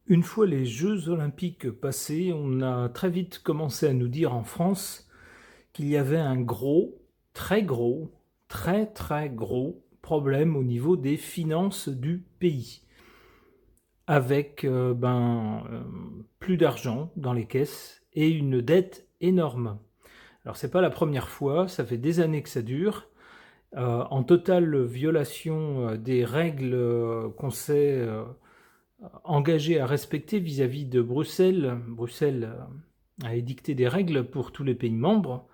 Une fois les Jeux olympiques passés, on a très vite commencé à nous dire en France qu'il y avait un très très gros problème au niveau des finances du pays, avec plus d'argent dans les caisses et une dette énorme. Alors c'est pas la première fois, ça fait des années que ça dure, en totale violation des règles qu'on s'est engagé à respecter vis-à-vis de Bruxelles. Bruxelles a édicté des règles pour tous les pays membres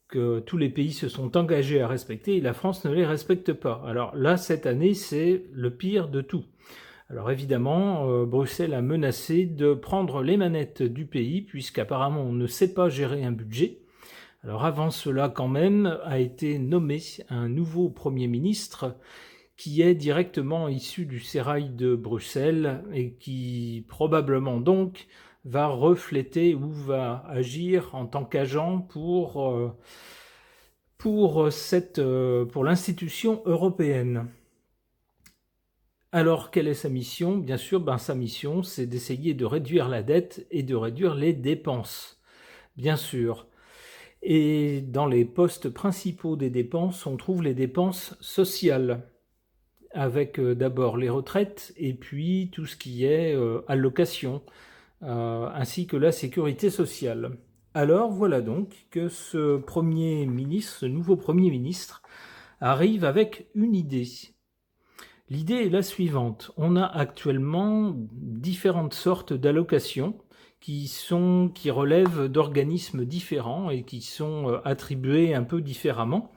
que tous les pays se sont engagés à respecter et la France ne les respecte pas. Alors là, cette année, c'est le pire de tout. Alors évidemment, Bruxelles a menacé de prendre les manettes du pays puisqu'apparemment on ne sait pas gérer un budget. Alors avant cela, quand même, a été nommé un nouveau Premier ministre qui est directement issu du sérail de Bruxelles et qui probablement donc va refléter ou va agir en tant qu'agent pour l'institution européenne. Alors, quelle est sa mission ? Bien sûr, sa mission, c'est d'essayer de réduire la dette et de réduire les dépenses, bien sûr. Et dans les postes principaux des dépenses, on trouve les dépenses sociales, avec d'abord les retraites et puis tout ce qui est allocation, ainsi que la sécurité sociale. Alors voilà donc que ce nouveau Premier ministre, arrive avec une idée. L'idée est la suivante. On a actuellement différentes sortes d'allocations qui relèvent d'organismes différents et qui sont attribuées un peu différemment.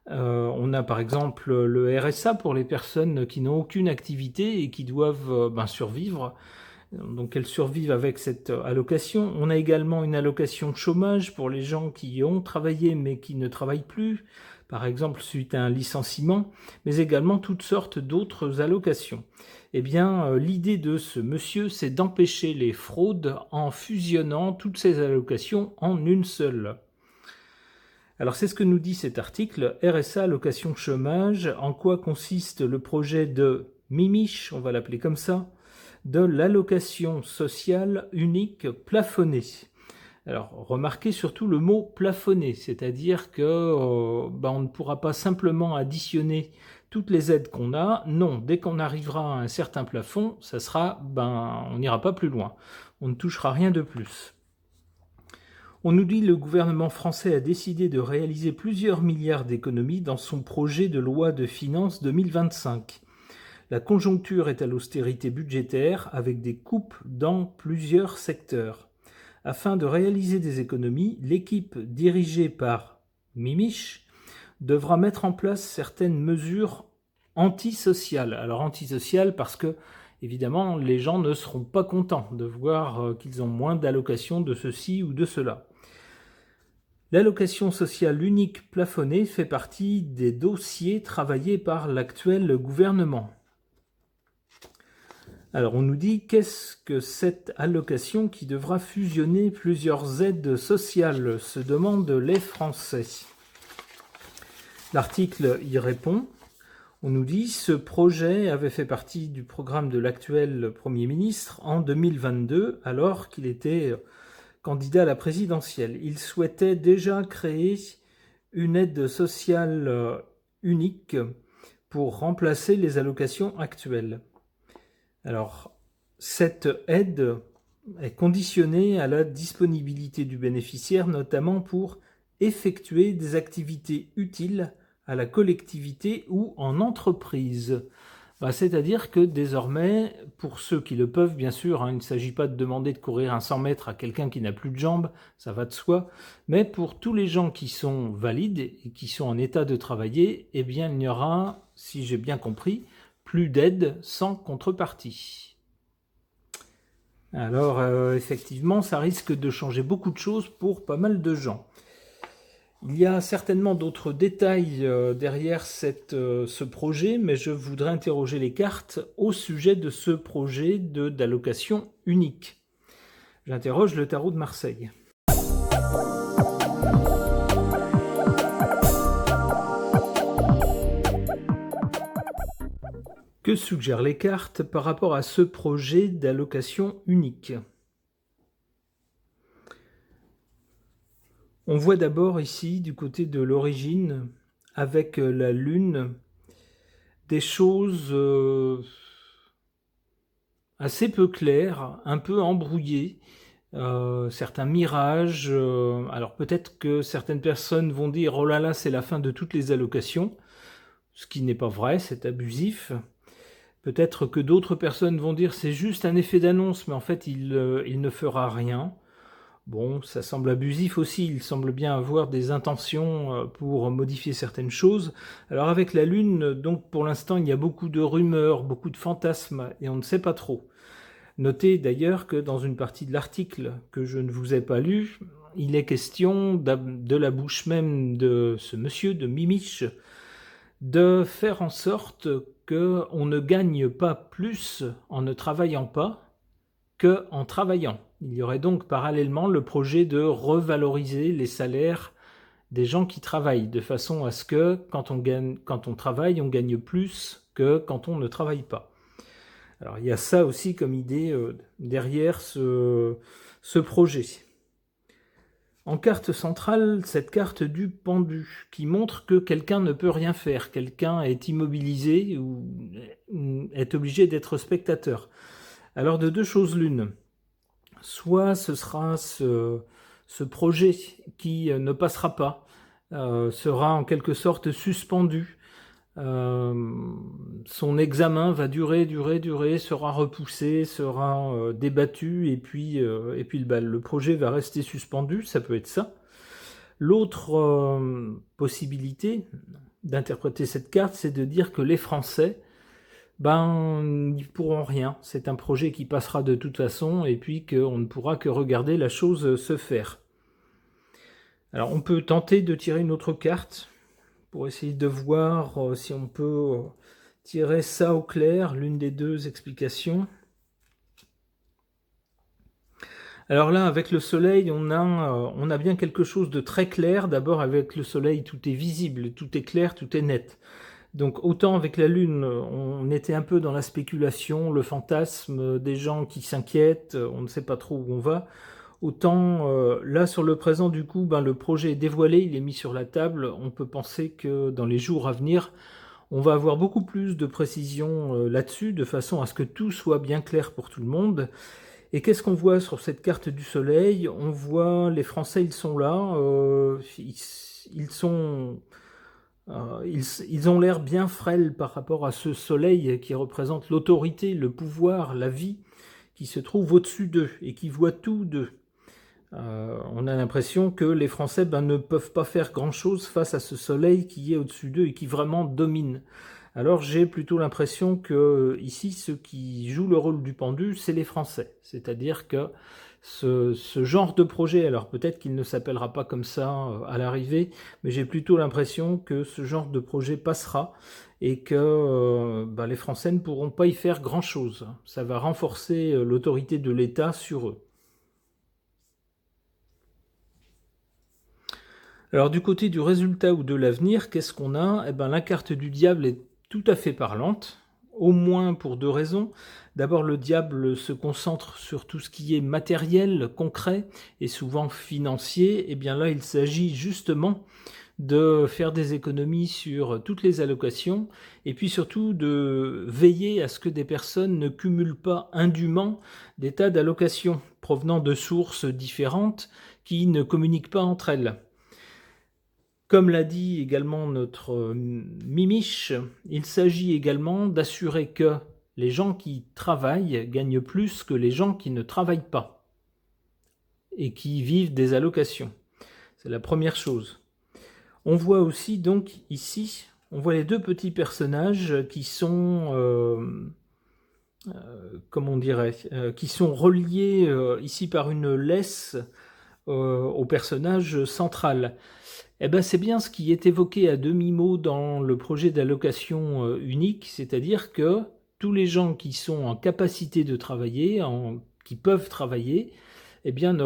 On a par exemple le RSA pour les personnes qui n'ont aucune activité et qui doivent survivre. Donc elles survivent avec cette allocation. On a également une allocation chômage pour les gens qui ont travaillé mais qui ne travaillent plus, par exemple suite à un licenciement, mais également toutes sortes d'autres allocations. Eh bien, l'idée de ce monsieur, c'est d'empêcher les fraudes en fusionnant toutes ces allocations en une seule. Alors c'est ce que nous dit cet article, RSA, allocation chômage, en quoi consiste le projet de Mimiche, on va l'appeler comme ça, de l'allocation sociale unique plafonnée. Alors remarquez surtout le mot plafonné, c'est-à-dire que on ne pourra pas simplement additionner toutes les aides qu'on a. Non, dès qu'on arrivera à un certain plafond, ça sera, on n'ira pas plus loin. On ne touchera rien de plus. On nous dit que le gouvernement français a décidé de réaliser plusieurs milliards d'économies dans son projet de loi de finances 2025. La conjoncture est à l'austérité budgétaire avec des coupes dans plusieurs secteurs. Afin de réaliser des économies, l'équipe dirigée par Mimiche devra mettre en place certaines mesures antisociales. Alors antisociales parce que, évidemment, les gens ne seront pas contents de voir qu'ils ont moins d'allocations de ceci ou de cela. L'allocation sociale unique plafonnée fait partie des dossiers travaillés par l'actuel gouvernement. Alors on nous dit qu'est-ce que cette allocation qui devra fusionner plusieurs aides sociales, se demandent les Français. L'article y répond. On nous dit ce projet avait fait partie du programme de l'actuel Premier ministre en 2022 alors qu'il était candidat à la présidentielle. Il souhaitait déjà créer une aide sociale unique pour remplacer les allocations actuelles. Alors, cette aide est conditionnée à la disponibilité du bénéficiaire, notamment pour effectuer des activités utiles à la collectivité ou en entreprise. C'est-à-dire que désormais, pour ceux qui le peuvent, bien sûr, il ne s'agit pas de demander de courir un 100 mètres à quelqu'un qui n'a plus de jambes, ça va de soi, mais pour tous les gens qui sont valides et qui sont en état de travailler, eh bien, il n'y aura, si j'ai bien compris, plus d'aide sans contrepartie. Alors, effectivement, ça risque de changer beaucoup de choses pour pas mal de gens. Il y a certainement d'autres détails derrière ce projet, mais je voudrais interroger les cartes au sujet de ce projet d'allocation unique. J'interroge le tarot de Marseille. Que suggèrent les cartes par rapport à ce projet d'allocation unique? On voit d'abord ici, du côté de l'origine, avec la lune, des choses assez peu claires, un peu embrouillées, certains mirages. Alors peut-être que certaines personnes vont dire « Oh là là, c'est la fin de toutes les allocations », ce qui n'est pas vrai, c'est abusif. Peut-être que d'autres personnes vont dire « C'est juste un effet d'annonce, mais en fait, il ne fera rien ». Bon, ça semble abusif aussi, il semble bien avoir des intentions pour modifier certaines choses. Alors avec la Lune, donc pour l'instant, il y a beaucoup de rumeurs, beaucoup de fantasmes, et on ne sait pas trop. Notez d'ailleurs que dans une partie de l'article que je ne vous ai pas lu, il est question de la bouche même de ce monsieur, de Mimiche, de faire en sorte qu'on ne gagne pas plus en ne travaillant pas qu'en travaillant. Il y aurait donc parallèlement le projet de revaloriser les salaires des gens qui travaillent, de façon à ce que quand on travaille, on gagne plus que quand on ne travaille pas. Alors il y a ça aussi comme idée derrière ce projet. En carte centrale, cette carte du pendu, qui montre que quelqu'un ne peut rien faire, quelqu'un est immobilisé ou est obligé d'être spectateur. Alors de deux choses l'une, soit ce sera ce projet qui ne passera pas, sera en quelque sorte suspendu. Son examen va durer, sera repoussé, sera débattu, et puis le projet va rester suspendu, ça peut être ça. L'autre possibilité d'interpréter cette carte, c'est de dire que les Français, ils pourront rien. C'est un projet qui passera de toute façon, et puis qu'on ne pourra que regarder la chose se faire. Alors on peut tenter de tirer une autre carte, pour essayer de voir si on peut tirer ça au clair, l'une des deux explications. Alors là, avec le soleil, on a bien quelque chose de très clair. D'abord, avec le soleil, tout est visible, tout est clair, tout est net. Donc autant avec la lune, on était un peu dans la spéculation, le fantasme des gens qui s'inquiètent, on ne sait pas trop où on va. Autant là sur le présent du coup, le projet est dévoilé, il est mis sur la table. On peut penser que dans les jours à venir, on va avoir beaucoup plus de précision là-dessus, de façon à ce que tout soit bien clair pour tout le monde. Et qu'est-ce qu'on voit sur cette carte du soleil? On voit les Français, ils sont là, ils ont l'air bien frêles par rapport à ce soleil qui représente l'autorité, le pouvoir, la vie, qui se trouve au-dessus d'eux et qui voit tout d'eux. On a l'impression que les Français ne peuvent pas faire grand-chose face à ce soleil qui est au-dessus d'eux et qui vraiment domine. Alors j'ai plutôt l'impression que ici, ceux qui jouent le rôle du pendu, c'est les Français. C'est-à-dire que ce genre de projet, alors peut-être qu'il ne s'appellera pas comme ça à l'arrivée, mais j'ai plutôt l'impression que ce genre de projet passera et que les Français ne pourront pas y faire grand-chose. Ça va renforcer l'autorité de l'État sur eux. Alors du côté du résultat ou de l'avenir, qu'est-ce qu'on a? La carte du diable est tout à fait parlante, au moins pour deux raisons. D'abord, le diable se concentre sur tout ce qui est matériel, concret et souvent financier. Et bien là, il s'agit justement de faire des économies sur toutes les allocations et puis surtout de veiller à ce que des personnes ne cumulent pas indûment des tas d'allocations provenant de sources différentes qui ne communiquent pas entre elles. Comme l'a dit également notre Mimiche, il s'agit également d'assurer que les gens qui travaillent gagnent plus que les gens qui ne travaillent pas et qui vivent des allocations. C'est la première chose. On voit aussi donc ici, on voit les deux petits personnages qui sont, qui sont reliés ici par une laisse au personnage central. C'est bien ce qui est évoqué à demi-mot dans le projet d'allocation unique, c'est-à-dire que tous les gens qui sont en capacité de travailler, qui peuvent travailler, ne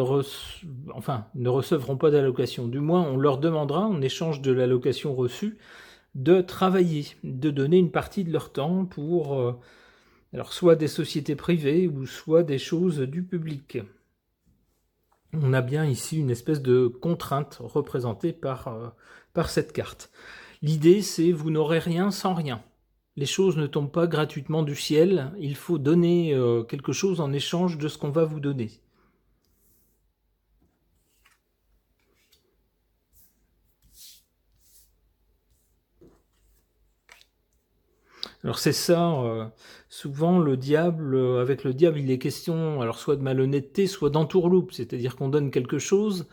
recevront pas d'allocation. Du moins, on leur demandera, en échange de l'allocation reçue, de travailler, de donner une partie de leur temps pour alors soit des sociétés privées ou soit des choses du public. On a bien ici une espèce de contrainte représentée par cette carte. L'idée, c'est vous n'aurez rien sans rien. Les choses ne tombent pas gratuitement du ciel, il faut donner quelque chose en échange de ce qu'on va vous donner. Alors c'est ça, souvent le diable, avec le diable, il est question alors soit de malhonnêteté, soit d'entourloupe, c'est-à-dire qu'on donne quelque chose,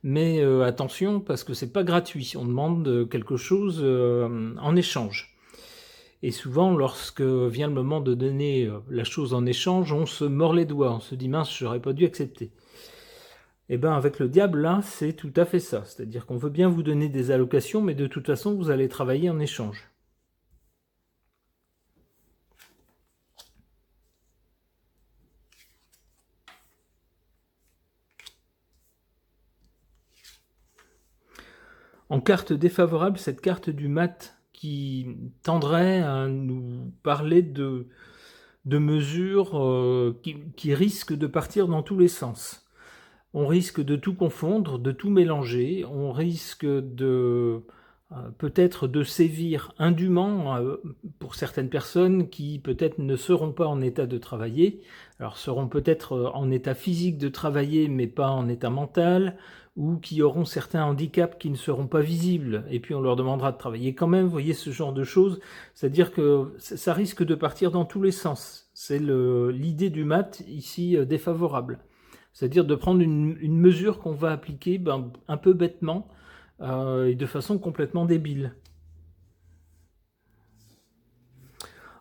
mais attention parce que c'est pas gratuit, on demande quelque chose en échange. Et souvent, lorsque vient le moment de donner la chose en échange, on se mord les doigts, on se dit mince, j'aurais pas dû accepter. Et bien avec le diable, là, c'est tout à fait ça, c'est-à-dire qu'on veut bien vous donner des allocations, mais de toute façon, vous allez travailler en échange. En carte défavorable, cette carte du mat qui tendrait à nous parler de mesures qui risquent de partir dans tous les sens. On risque de tout confondre, de tout mélanger, on risque de peut-être de sévir indûment pour certaines personnes qui peut-être ne seront pas en état de travailler, alors seront peut-être en état physique de travailler mais pas en état mental, ou qui auront certains handicaps qui ne seront pas visibles, et puis on leur demandera de travailler quand même, vous voyez ce genre de choses, c'est-à-dire que ça risque de partir dans tous les sens. C'est l'idée du mat ici défavorable. C'est-à-dire de prendre une mesure qu'on va appliquer un peu bêtement et de façon complètement débile.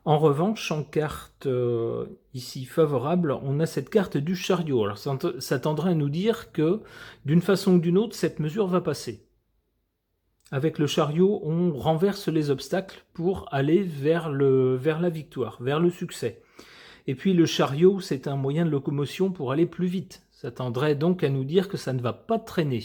En revanche, en carte ici favorable, on a cette carte du chariot. Alors ça tendrait à nous dire que d'une façon ou d'une autre, cette mesure va passer. Avec le chariot, on renverse les obstacles pour aller vers la victoire, vers le succès. Et puis le chariot, c'est un moyen de locomotion pour aller plus vite. Ça tendrait donc à nous dire que ça ne va pas traîner.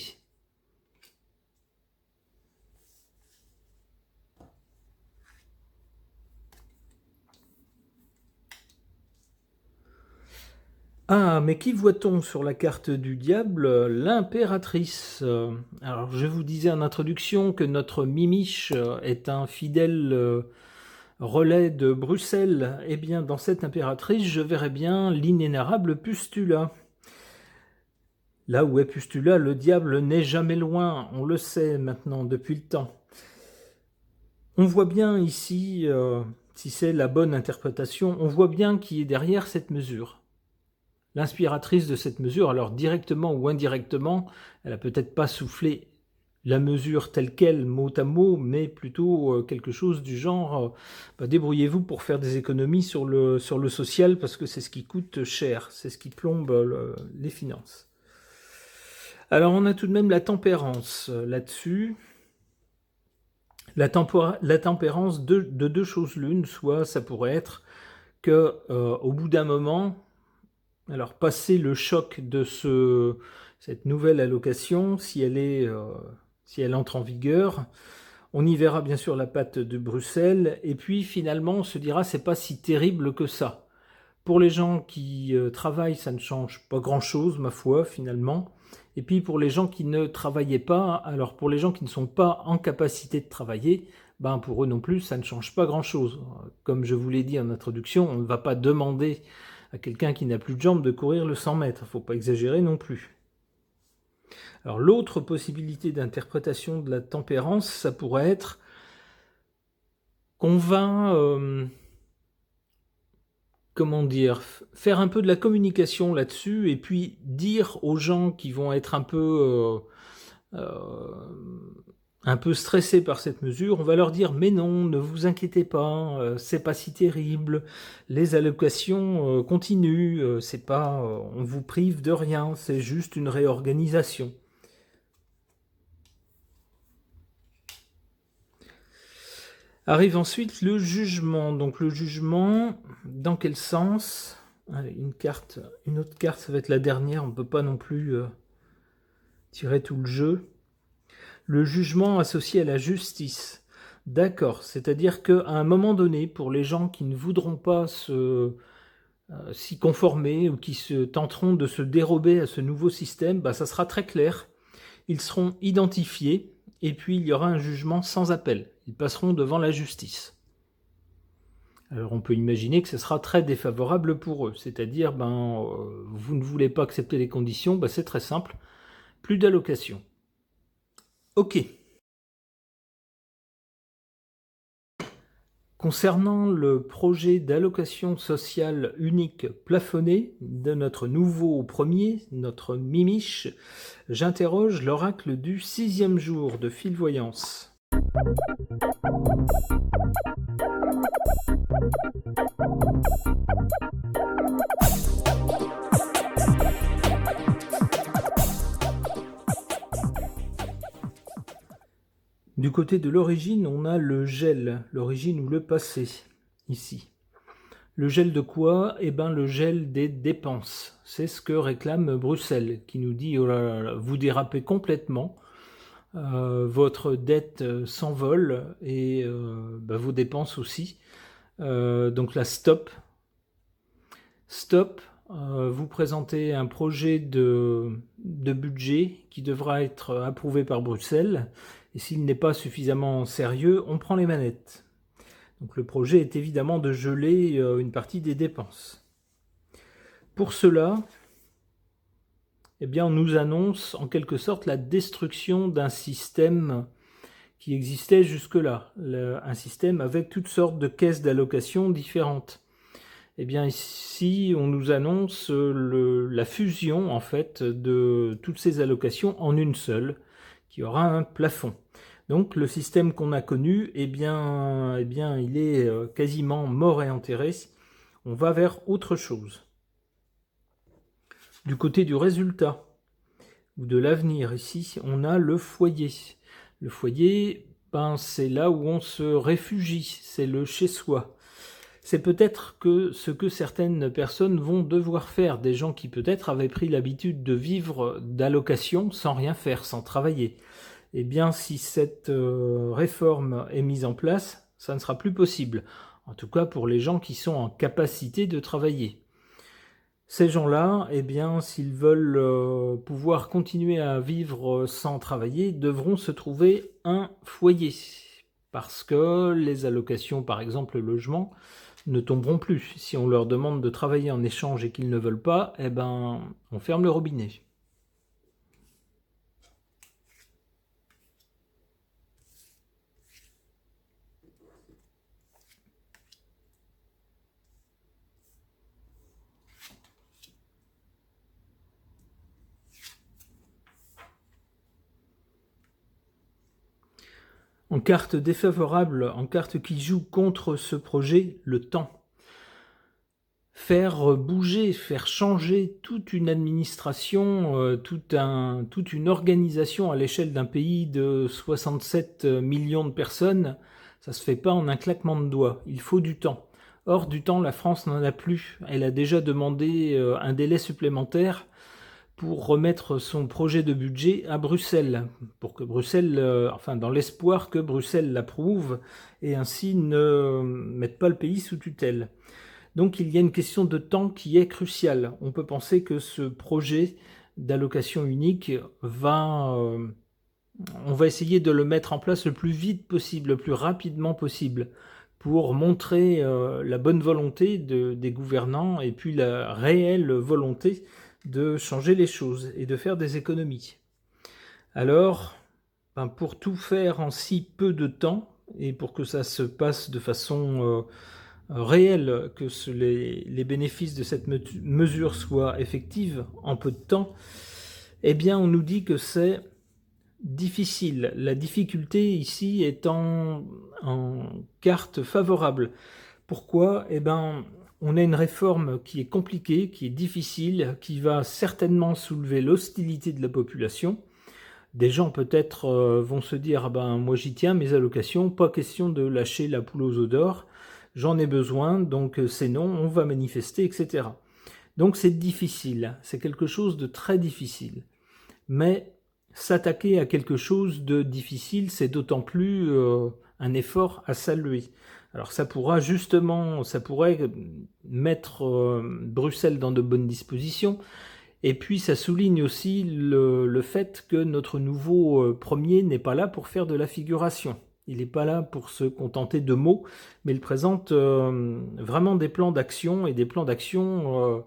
Ah, mais qui voit-on sur la carte du diable? L'impératrice. Alors, je vous disais en introduction que notre Mimiche est un fidèle relais de Bruxelles. Eh bien, dans cette impératrice, je verrais bien l'inénarrable Pustula. Là où est Pustula, le diable n'est jamais loin, on le sait maintenant depuis le temps. On voit bien ici, si c'est la bonne interprétation, on voit bien qui est derrière cette mesure. L'inspiratrice de cette mesure, alors directement ou indirectement, elle n'a peut-être pas soufflé la mesure telle qu'elle, mot à mot, mais plutôt quelque chose du genre débrouillez-vous pour faire des économies sur le social parce que c'est ce qui coûte cher, c'est ce qui plombe les finances. Alors on a tout de même la tempérance là-dessus. La tempérance de deux choses l'une, soit ça pourrait être que au bout d'un moment, alors passer le choc de cette nouvelle allocation, si elle entre en vigueur, on y verra bien sûr la patte de Bruxelles, et puis finalement on se dira c'est pas si terrible que ça. Pour les gens qui travaillent, ça ne change pas grand-chose, ma foi, finalement. Et puis pour les gens qui ne travaillaient pas, alors pour les gens qui ne sont pas en capacité de travailler, pour eux non plus, ça ne change pas grand-chose. Comme je vous l'ai dit en introduction, on ne va pas demander à quelqu'un qui n'a plus de jambes de courir le 100 mètres. Il ne faut pas exagérer non plus. Alors l'autre possibilité d'interprétation de la tempérance, ça pourrait être qu'on va... comment dire, faire un peu de la communication là-dessus et puis dire aux gens qui vont être un peu stressés par cette mesure, on va leur dire mais non, ne vous inquiétez pas, c'est pas si terrible, les allocations continuent, c'est pas, on vous prive de rien, c'est juste une réorganisation. Arrive ensuite le jugement. Donc le jugement, dans quel sens? Allez, une autre carte, ça va être la dernière, on ne peut pas non plus tirer tout le jeu. Le jugement associé à la justice. D'accord, c'est-à-dire qu'à un moment donné, pour les gens qui ne voudront pas s'y conformer ou qui se tenteront de se dérober à ce nouveau système, bah, ça sera très clair. Ils seront identifiés et puis il y aura un jugement sans appel. Ils passeront devant la justice. Alors on peut imaginer que ce sera très défavorable pour eux, c'est-à-dire vous ne voulez pas accepter les conditions, bah, c'est très simple, plus d'allocation. Ok. Concernant le projet d'allocation sociale unique plafonnée de notre nouveau premier, notre Mimiche, j'interroge l'oracle du 6e jour de Fil-Voyance. Du côté de l'origine, on a le gel, l'origine ou le passé, ici. Le gel de quoi? Eh bien, le gel des dépenses. C'est ce que réclame Bruxelles, qui nous dit, oh là là, vous dérapez complètement, votre dette s'envole et vos dépenses aussi. Donc là, stop. Stop. Vous présentez un projet de budget qui devra être approuvé par Bruxelles. Et s'il n'est pas suffisamment sérieux, on prend les manettes. Donc le projet est évidemment de geler une partie des dépenses. Pour cela, eh bien, on nous annonce en quelque sorte la destruction d'un système qui existait jusque-là, un système avec toutes sortes de caisses d'allocation différentes. Eh bien ici, on nous annonce la fusion en fait de toutes ces allocations en une seule, qui aura un plafond. Donc le système qu'on a connu, il est quasiment mort et enterré. On va vers autre chose. Du côté du résultat ou de l'avenir, ici, on a le foyer. Le foyer, c'est là où on se réfugie, c'est le chez-soi. C'est peut-être que ce que certaines personnes vont devoir faire, des gens qui peut-être avaient pris l'habitude de vivre d'allocation sans rien faire, sans travailler. Eh bien, si cette réforme est mise en place, ça ne sera plus possible. En tout cas, pour les gens qui sont en capacité de travailler. Ces gens-là, eh bien, s'ils veulent pouvoir continuer à vivre sans travailler, devront se trouver un foyer. Parce que les allocations, par exemple le logement, ne tomberont plus. Si on leur demande de travailler en échange et qu'ils ne veulent pas, eh ben, on ferme le robinet. En carte défavorable, en carte qui joue contre ce projet, le temps. Faire bouger, faire changer toute une administration, toute une organisation à l'échelle d'un pays de 67 millions de personnes, ça se fait pas en un claquement de doigts. Il faut du temps. Or, du temps, la France n'en a plus. Elle a déjà demandé un délai supplémentaire pour remettre son projet de budget à Bruxelles, pour que Bruxelles, dans l'espoir que Bruxelles l'approuve et ainsi ne mette pas le pays sous tutelle. Donc il y a une question de temps qui est cruciale. On peut penser que ce projet d'allocation unique on va essayer de le mettre en place le plus vite possible, le plus rapidement possible, pour montrer la bonne volonté des gouvernants et puis la réelle volonté de changer les choses et de faire des économies. Alors, pour tout faire en si peu de temps, et pour que ça se passe de façon réelle, que les bénéfices de cette mesure soient effectifs en peu de temps, eh bien on nous dit que c'est difficile. La difficulté ici est en carte favorable. Pourquoi? Eh bien, on a une réforme qui est compliquée, qui est difficile, qui va certainement soulever l'hostilité de la population. Des gens peut-être vont se dire moi j'y tiens, mes allocations, pas question de lâcher la poule aux œufs d'or, j'en ai besoin, donc c'est non, on va manifester, etc. Donc c'est difficile, c'est quelque chose de très difficile. Mais s'attaquer à quelque chose de difficile, c'est d'autant plus un effort à saluer. Alors ça pourrait mettre Bruxelles dans de bonnes dispositions, et puis ça souligne aussi le fait que notre nouveau premier n'est pas là pour faire de la figuration. Il n'est pas là pour se contenter de mots, mais il présente vraiment des plans d'action, et des plans d'action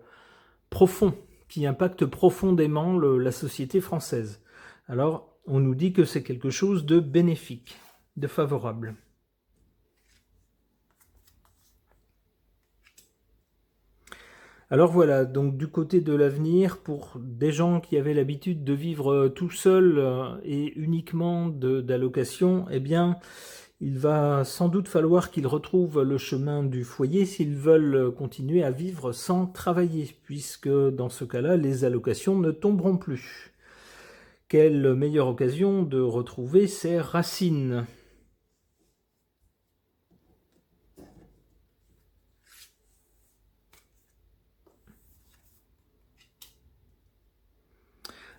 profonds, qui impactent profondément la société française. Alors, on nous dit que c'est quelque chose de bénéfique, de favorable. Alors voilà, donc du côté de l'avenir, pour des gens qui avaient l'habitude de vivre tout seuls et uniquement d'allocation, eh bien, il va sans doute falloir qu'ils retrouvent le chemin du foyer s'ils veulent continuer à vivre sans travailler, puisque dans ce cas-là, les allocations ne tomberont plus. Quelle meilleure occasion de retrouver ses racines ?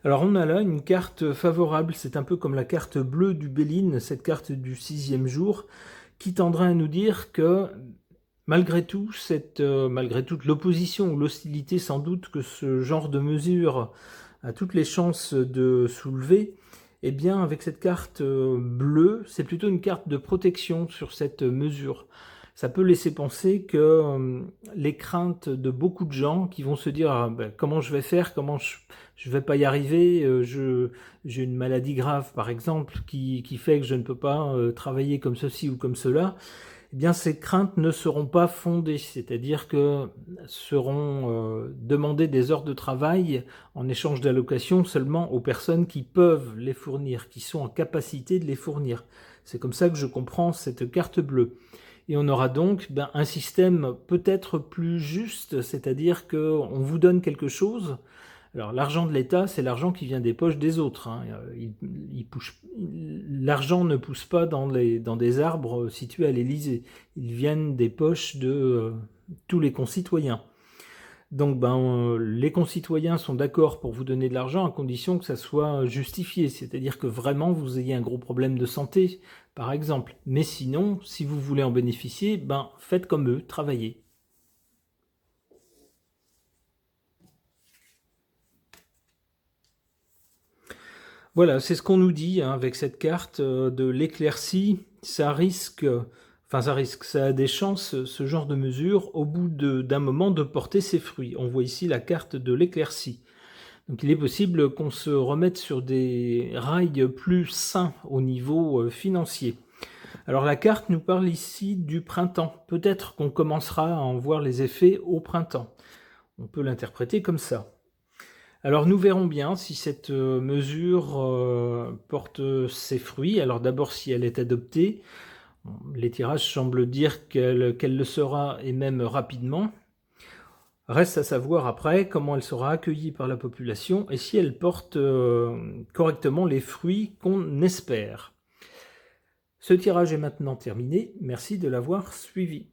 Alors on a là une carte favorable, c'est un peu comme la carte bleue du Béline, cette carte du 6e jour, qui tendrait à nous dire que malgré tout, malgré toute l'opposition ou l'hostilité sans doute que ce genre de mesure a toutes les chances de soulever, eh bien avec cette carte bleue, c'est plutôt une carte de protection sur cette mesure. Ça peut laisser penser que les craintes de beaucoup de gens qui vont se dire comment je vais faire, comment je vais pas y arriver, j'ai une maladie grave par exemple qui fait que je ne peux pas travailler comme ceci ou comme cela, eh bien ces craintes ne seront pas fondées, c'est-à-dire que seront demandées des heures de travail en échange d'allocations seulement aux personnes qui peuvent les fournir, qui sont en capacité de les fournir. C'est comme ça que je comprends cette carte bleue. Et on aura donc un système peut-être plus juste, c'est-à-dire qu'on vous donne quelque chose. Alors l'argent de l'État, c'est l'argent qui vient des poches des autres. L'argent ne pousse pas dans des arbres situés à l'Élysée. Ils viennent des poches de tous les concitoyens. Donc les concitoyens sont d'accord pour vous donner de l'argent à condition que ça soit justifié, c'est-à-dire que vraiment vous ayez un gros problème de santé, par exemple. Mais sinon, si vous voulez en bénéficier, faites comme eux, travaillez. Voilà, c'est ce qu'on nous dit avec cette carte de l'éclaircie. Ça a des chances, ce genre de mesure, au bout d'un moment, de porter ses fruits. On voit ici la carte de l'éclaircie. Donc il est possible qu'on se remette sur des rails plus sains au niveau financier. Alors la carte nous parle ici du printemps. Peut-être qu'on commencera à en voir les effets au printemps. On peut l'interpréter comme ça. Alors nous verrons bien si cette mesure porte ses fruits. Alors d'abord si elle est adoptée. Les tirages semblent dire qu'elle le sera, et même rapidement. Reste à savoir après comment elle sera accueillie par la population et si elle porte correctement les fruits qu'on espère. Ce tirage est maintenant terminé. Merci de l'avoir suivi.